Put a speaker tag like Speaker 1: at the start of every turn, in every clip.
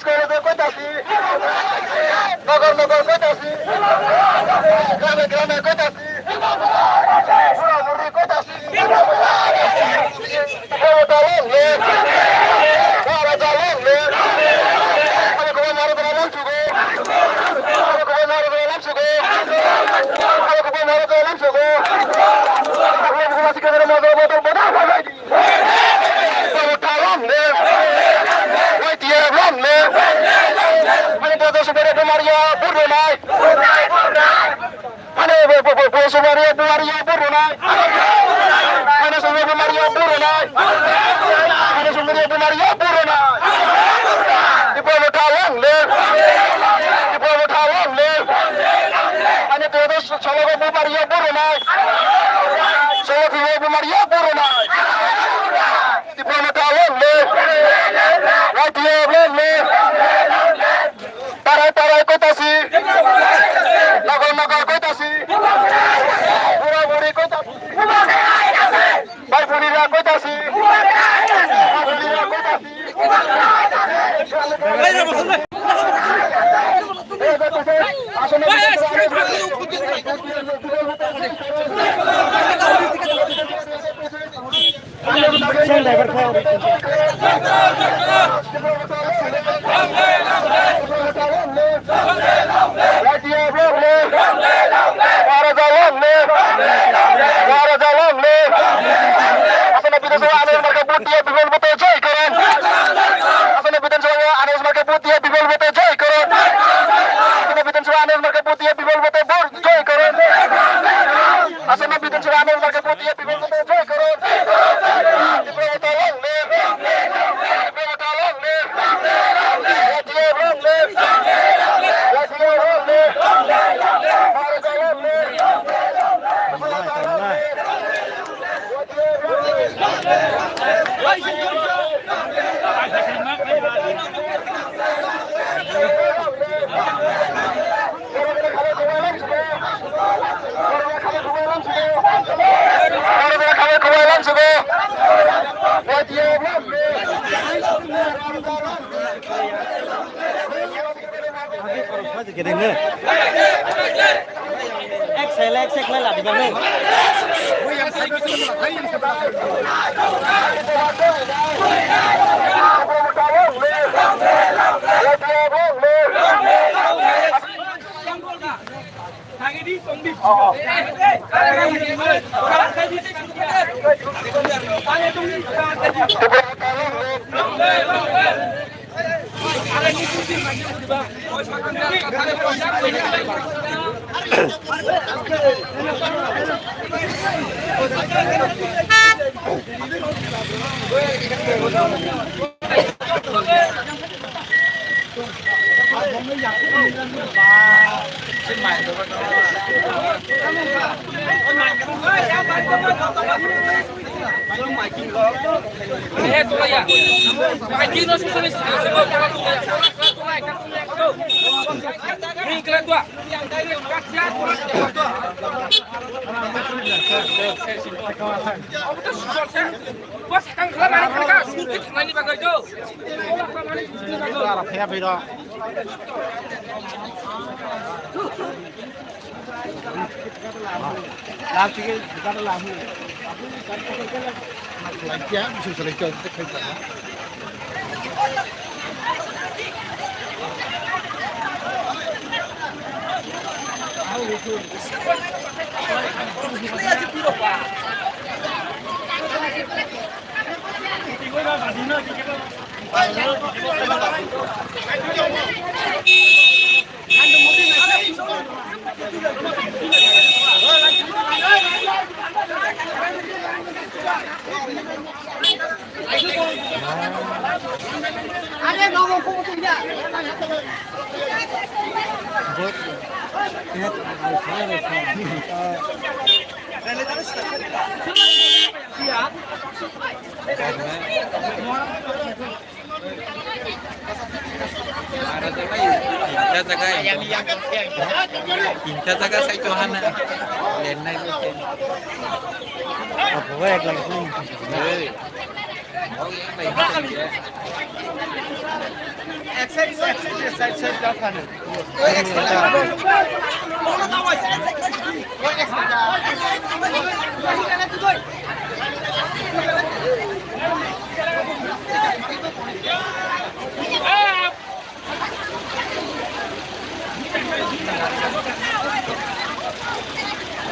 Speaker 1: কলেজে কইতাছি নগর নগর কইতাছি গ্রামে গ্রামে কইতাছি বুড়াবুড়ি কইতাছি ক্ষমতা লাগলে রাজা লাগলে আমি কবে মারে দিলাম শুগো আমি কবে মারে দিলাম শুগো আমি কবে মারে দিলাম শুগো আমি ঘুমাসি কেন মজা বোতল বোনা ভাগাই দি ক্ষমতা লাগলে ওই দিয়ে লাগলে আমি বদস করে তোমারিয়া বুড়ো নাই মানে বসুমারিয়া বুড়িয়া বুড়ো নাই মানে সুমারিয়া বুড়িয়া বুড়ো নাই মানে সুমারিয়া বুড়িয়া বুড়ো নাই Solo que María Burona, solo que María Burona, diplomata lonely, right here lonely, para kotasi, nagar kotasi, pura puri kotasi, bai purira kotasi, purira kotasi.
Speaker 2: Driver खा cái đừng nữa X lên là đi bằng này làm chứ người ta đã làm lại chán sự sợi chơi tất cả
Speaker 3: Ada ngomong kok tidak.
Speaker 4: Jaga saya Johana. Lenai itu.
Speaker 2: Apa wae kan ini.
Speaker 4: Oh, yang lain.
Speaker 2: এক side দাও খানে
Speaker 4: ওই এক side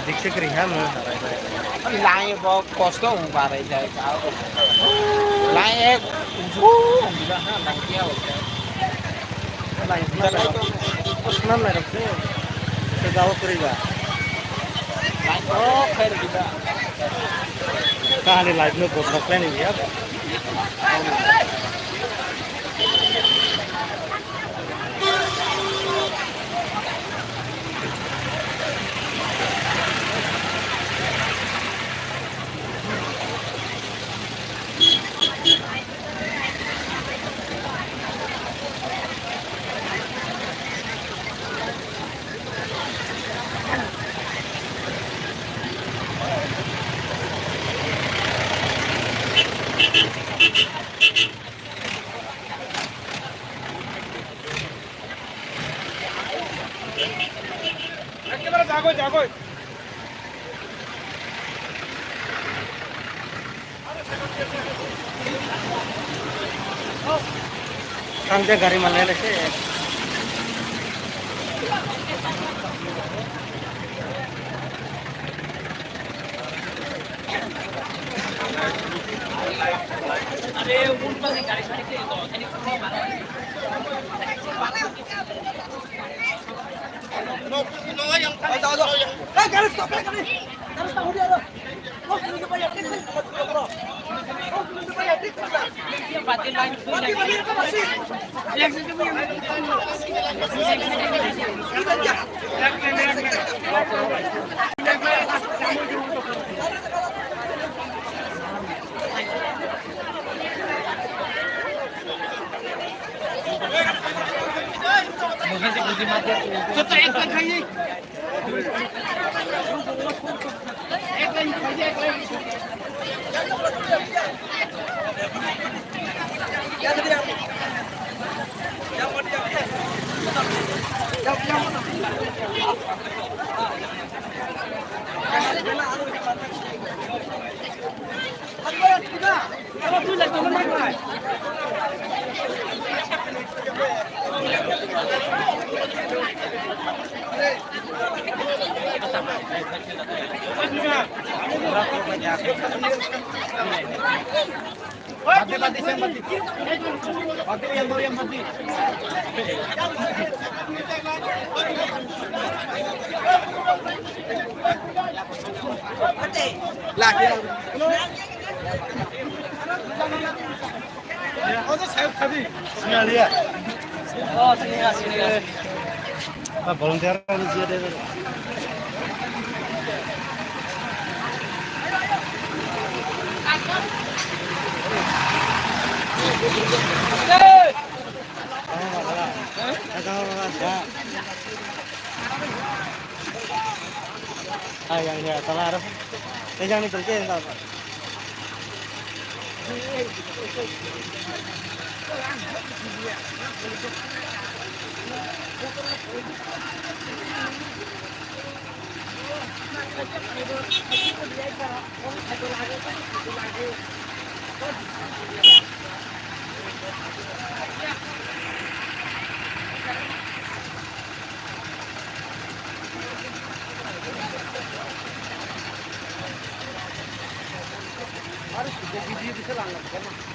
Speaker 2: dikse kri ha no
Speaker 4: lại vào costo không vào đây chạy cao lại em đã ha đằng keo
Speaker 2: lai osman lai rakhe se gawa koriga
Speaker 4: lại có khay được chưa
Speaker 2: kahani live no bot rakle ni ya Kangja gari mana le se oh sini volunteer dia deh yang ya salah ada yang ni terke yang tahu harus video bisa langsung